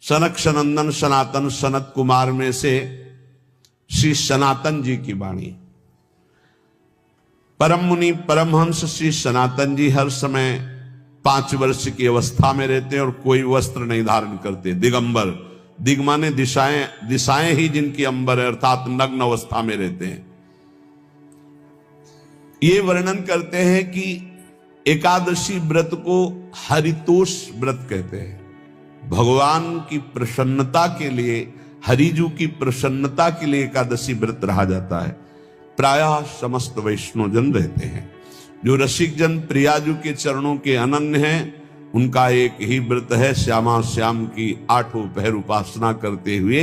सनक सनंदन सनातन सनत कुमार में से श्री सनातन जी की वाणी। परम मुनि परमहंस श्री सनातन जी हर समय 5 वर्ष की अवस्था में रहते हैं और कोई वस्त्र नहीं धारण करते, दिगंबर। दिग माने दिशाएं, दिशाएं ही जिनकी अंबर है, अर्थात नग्न अवस्था में रहते हैं। ये वर्णन करते हैं कि एकादशी व्रत को हरितोष व्रत कहते हैं। भगवान की प्रसन्नता के लिए, हरिजू की प्रसन्नता के लिए एकादशी व्रत रहा जाता है। प्रायः समस्त वैष्णवजन रहते हैं। जो रसिक जन प्रियाजू के चरणों के अनन्य हैं, उनका एक ही व्रत है, श्यामा श्याम की 8 पहर उपासना करते हुए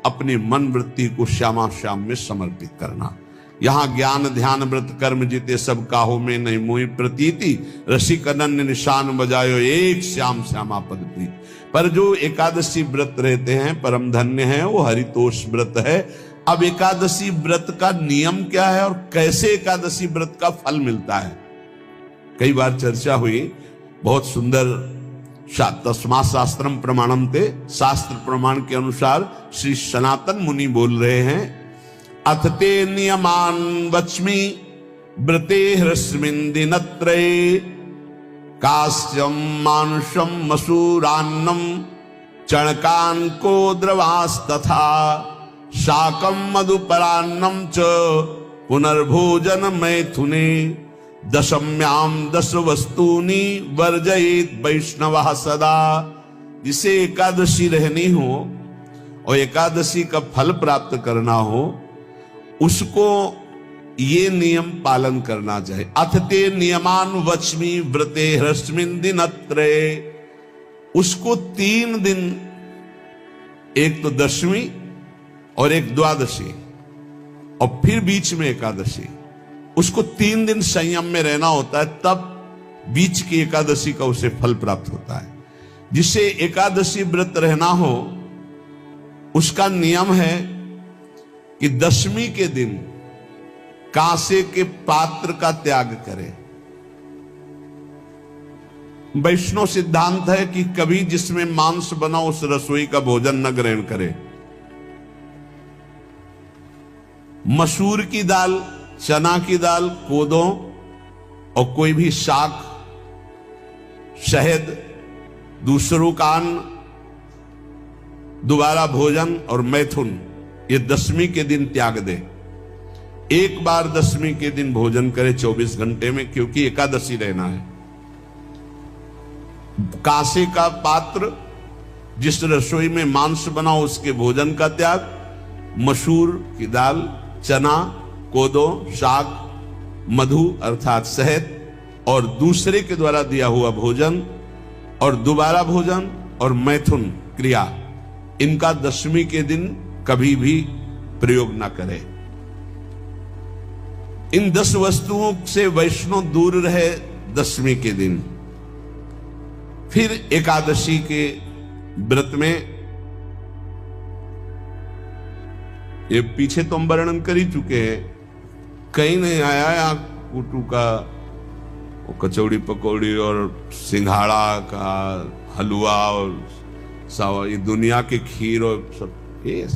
अपनी मन वृत्ति को श्यामा श्याम में समर्पित करना। यहाँ ज्ञान ध्यान व्रत कर्म जीते सब काहो में नहीं मोहि प्रतीति, रसिक अनन्य निशान बजायो एक श्याम श्यामा पद प्रीति। पर जो एकादशी व्रत रहते हैं परम धन्य है, वो हरितोष व्रत है। अब एकादशी व्रत का नियम क्या है और कैसे एकादशी व्रत का फल मिलता है, कई बार चर्चा हुई। बहुत सुंदर तस्मा शास्त्रम प्रमाणम थे, शास्त्र प्रमाण के अनुसार श्री सनातन मुनि बोल रहे हैं, अथ ते नियमान वच्मि व्रते ह्रस्मिन् दिनत्रये कास्यम मानुषम मसूरान्नम चणकान को द्रवास्तथा शाकम मधुपरान्नम च पुनर्भोजन मैथुने दशम्याम 10 वस्तूनि वर्जयेत वैष्णवः सदा। जिसे एकादशी रहनी हो और एकादशी का फल प्राप्त करना हो, उसको ये नियम पालन करना चाहिए। अथ ते नियमान वच्मि व्रते ह्रस्मिन् दिनत्रये, उसको 3 दिन, एक तो दशमी और एक द्वादशी और फिर बीच में एकादशी, उसको 3 दिन संयम में रहना होता है, तब बीच की एकादशी का उसे फल प्राप्त होता है। जिसे एकादशी व्रत रहना हो, उसका नियम है कि दशमी के दिन कांसे के पात्र का त्याग करे। वैष्णव सिद्धांत है कि कभी जिसमें मांस बना उस रसोई का भोजन न ग्रहण करे। मसूर की दाल, चना की दाल, कोदों और कोई भी शाक, शहद, दूसरों का अन्न, दोबारा भोजन और मैथुन, ये दशमी के दिन त्याग दे। एक बार दशमी के दिन भोजन करे 24 घंटे में, क्योंकि एकादशी रहना है। कांसे का पात्र, जिस रसोई में मांस बना उसके भोजन का त्याग, मसूर की दाल, चना, कोदो, शाक, मधु अर्थात शहद और दूसरे के द्वारा दिया हुआ भोजन और दोबारा भोजन और मैथुन क्रिया, इनका दशमी के दिन कभी भी प्रयोग ना करें। इन 10 वस्तुओं से वैष्णव दूर रहे दशमी के दिन। फिर एकादशी के व्रत में, ये पीछे तो हम वर्णन कर ही चुके हैं, कहीं नहीं आया यहाँ कुटू का कचौड़ी पकौड़ी और सिंघाड़ा का हलवा और सावा, ये दुनिया के खीर और सब। ये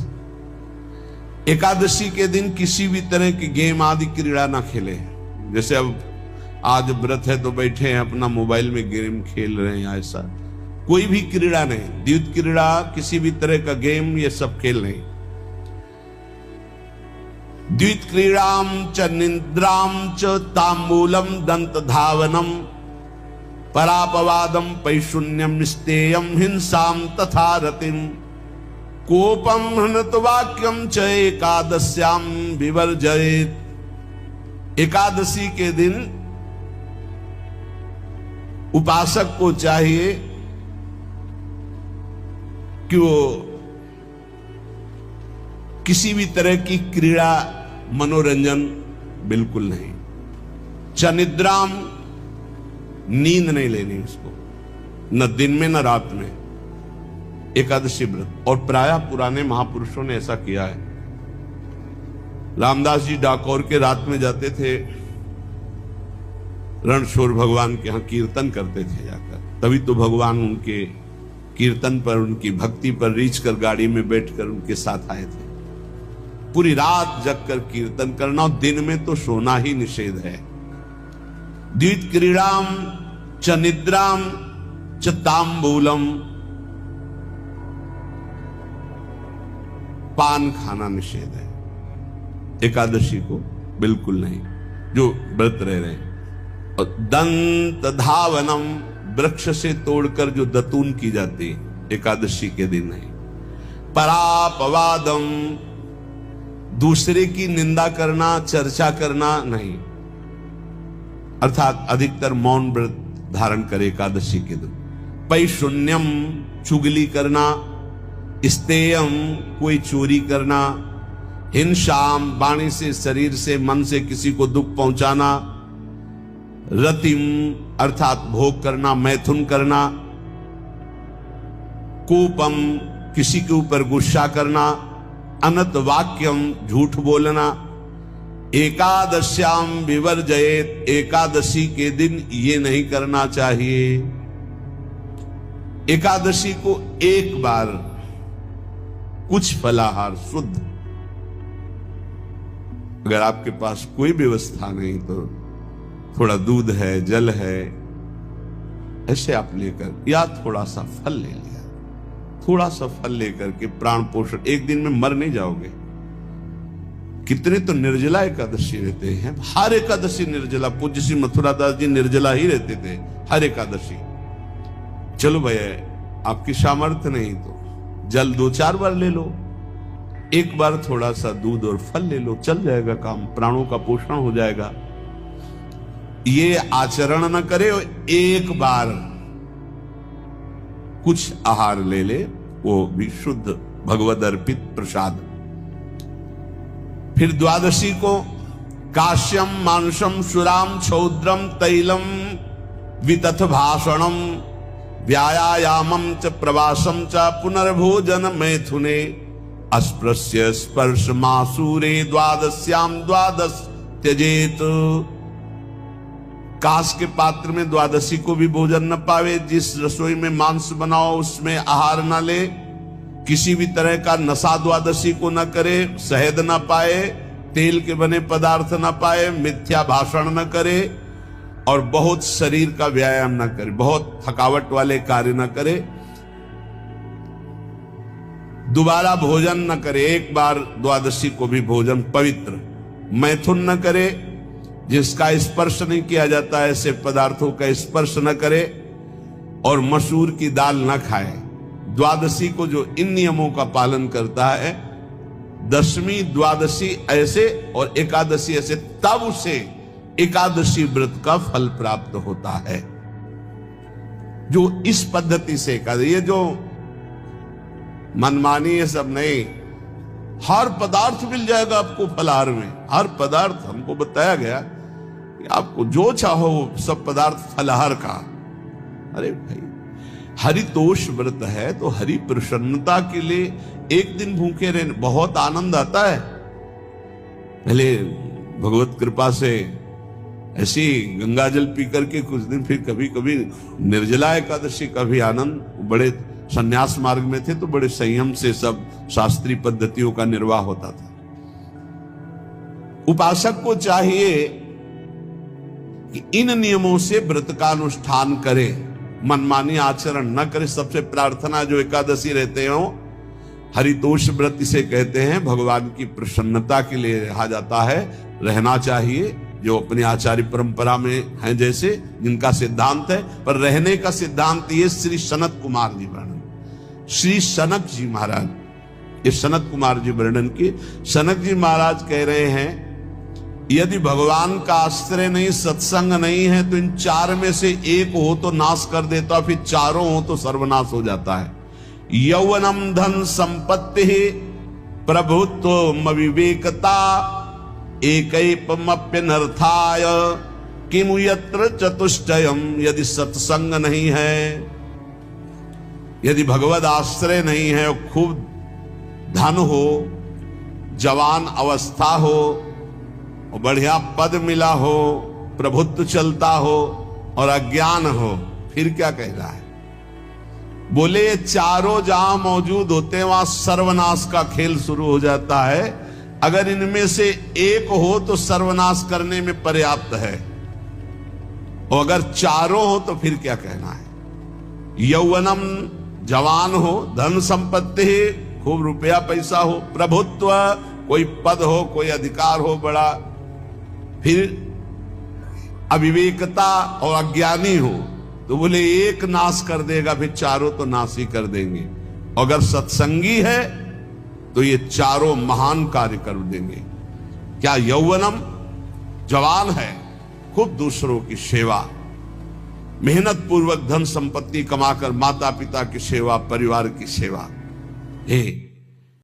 एकादशी के दिन किसी भी तरह की गेम आदि क्रीड़ा ना खेले। जैसे अब आज व्रत है तो बैठे हैं अपना मोबाइल में गेम खेल रहे हैं, ऐसा कोई भी क्रीड़ा नहीं। द्यूत क्रीड़ा, किसी भी तरह का गेम, ये सब खेल नहीं। द्वित क्रीड़ाम च निद्राम च तांबूलम दंत धावनम परापवादम पैशून्यम स्तेयम हिंसाम तथा रतिम कोपम हनत वाक्यम च एकादश्याम विवर्जयेत। एकादशी के दिन उपासक को चाहिए कि वो किसी भी तरह की क्रीड़ा, मनोरंजन बिल्कुल नहीं। चनिद्राम, नींद नहीं लेनी उसको, न दिन में न रात में, एकादशी व्रत। और प्रायः पुराने महापुरुषों ने ऐसा किया है। रामदास जी डाकोर के रात में जाते थे, रणछोड़ भगवान के यहां कीर्तन करते थे जाकर, तभी तो भगवान उनके कीर्तन पर, उनकी भक्ति पर रीछ कर गाड़ी में बैठकर उनके साथ आए थे। पूरी रात जगकर कीर्तन करना, और दिन में तो सोना ही निषेध है। द्वित क्रीड़ाम च निद्राम च तांबूलम, पान खाना निषेध है एकादशी को, बिल्कुल नहीं, जो व्रत रह रहे हैं। और दंत धावनम, वृक्ष से तोड़कर जो दतून की जाती है एकादशी के दिन नहीं। परापवादम, दूसरे की निंदा करना, चर्चा करना नहीं, अर्थात अधिकतर मौन व्रत धारण करे एकादशी के दिन। पैशून्यम, चुगली करना। स्तेयम, कोई चोरी करना। हिंसाम, वाणी से, शरीर से, मन से किसी को दुख पहुंचाना। रतिम, अर्थात भोग करना, मैथुन करना। कोपम, किसी के ऊपर गुस्सा करना। अनत वाक्यम, झूठ बोलना। एकादश्याम विवर्जयेत, एकादशी के दिन ये नहीं करना चाहिए। एकादशी को एक बार कुछ फलाहार शुद्ध, अगर आपके पास कोई व्यवस्था नहीं तो थोड़ा दूध है, जल है, ऐसे आप लेकर, या थोड़ा सा फल ले लिया, थोड़ा सा फल लेकर के प्राण पोषण, एक दिन में मर नहीं जाओगे। कितने तो निर्जला एकादशी रहते हैं, हर एकादशी निर्जला। पूज्य श्री मथुरा दास जी निर्जला ही रहते थे हर एकादशी। चलो भैया आपकी सामर्थ्य नहीं तो जल 2-4 बार ले लो, एक बार थोड़ा सा दूध और फल ले लो, चल जाएगा काम, प्राणों का पोषण हो जाएगा। ये आचरण न करे, एक बार कुछ आहार ले ले, वो भी शुद्ध भगवद अर्पित प्रसाद। फिर द्वादशी को काश्यम मांसम सुराम क्षौद्रम तैलम वितथ भाषणम व्यायामम च प्रवासम च पुनर्भोजन मैथुने अस्पृश्य स्पर्श मासूरे द्वादश्याम द्वादश त्यजेत। कांस के पात्र में द्वादशी को भी भोजन न पावे, जिस रसोई में मांस बनाओ उसमें आहार न ले, किसी भी तरह का नशा द्वादशी को न करे, शहद न पाए, तेल के बने पदार्थ न पाए, मिथ्या भाषण न करे, और बहुत शरीर का व्यायाम न करे, बहुत थकावट वाले कार्य न करे, दोबारा भोजन न करे, एक बार द्वादशी को भी भोजन पवित्र। मैथुन न करे, जिसका स्पर्श नहीं किया जाता है ऐसे पदार्थों का स्पर्श न करे, और मसूर की दाल न खाए। द्वादशी को जो इन नियमों का पालन करता है, दशमी द्वादशी ऐसे और एकादशी ऐसे, तब उसे एकादशी व्रत का फल प्राप्त होता है। जो इस पद्धति से एकादशी, ये जो मनमानी है सब नहीं, हर पदार्थ मिल जाएगा आपको फलाहार में, हर पदार्थ। हमको बताया गया कि आपको जो चाहो सब पदार्थ फलाहार का। अरे भाई, हरितोष व्रत है तो हरि प्रसन्नता के लिए एक दिन भूखे रहने बहुत आनंद आता है। पहले भगवत कृपा से ऐसी गंगा जल पी करके कुछ दिन, फिर कभी कभी निर्जला एकादशी का भी आनंद। बड़े संन्यास मार्ग में थे तो बड़े संयम से सब शास्त्रीय पद्धतियों का निर्वाह होता था। उपासक को चाहिए कि इन नियमों से व्रत का अनुष्ठान करे, मनमानी आचरण न करे। सबसे प्रार्थना जो एकादशी रहते हो, हरितोष व्रत इसे कहते हैं, भगवान की प्रसन्नता के लिए रहा जाता है, रहना चाहिए। जो अपनी आचार्य परंपरा में हैं जैसे, जिनका सिद्धांत है, पर रहने का सिद्धांत ये श्री सनत कुमार जी वर्णन, श्री सनक जी महाराज, ये सनत कुमार जी वर्णन की। सनक जी महाराज कह रहे हैं, यदि भगवान का आश्रय नहीं, सत्संग नहीं है, तो इन 4 में से एक हो तो नाश कर देता, फिर चारों हो तो सर्वनाश हो जाता है। यौवनम धन संपत्ति प्रभुत्व विवेकता एकैपमप्यनर्थाय किमु यत्र चतुष्टयम। यदि सत्संग नहीं है, यदि भगवद आश्रय नहीं है, खूब धन हो, जवान अवस्था हो, बढ़िया पद मिला हो, प्रभुत्व चलता हो, और अज्ञान हो, फिर क्या कह रहा है? बोले ये चारों जहां मौजूद होते हैं वहां सर्वनाश का खेल शुरू हो जाता है। अगर इनमें से एक हो तो सर्वनाश करने में पर्याप्त है, और अगर चारों हो तो फिर क्या कहना है। यौवनम जवान हो, धन संपत्ति, खूब रुपया पैसा हो, प्रभुत्व, कोई पद हो, कोई अधिकार हो बड़ा, फिर अविवेकता और अज्ञानी हो, तो बोले एक नाश कर देगा, फिर चारों तो नाश ही कर देंगे। अगर सत्संगी है तो ये चारों महान कार्य कर देंगे। क्या यौवनम जवान है, खूब दूसरों की सेवा, मेहनत पूर्वक धन संपत्ति कमाकर माता पिता की सेवा, परिवार की सेवा, हे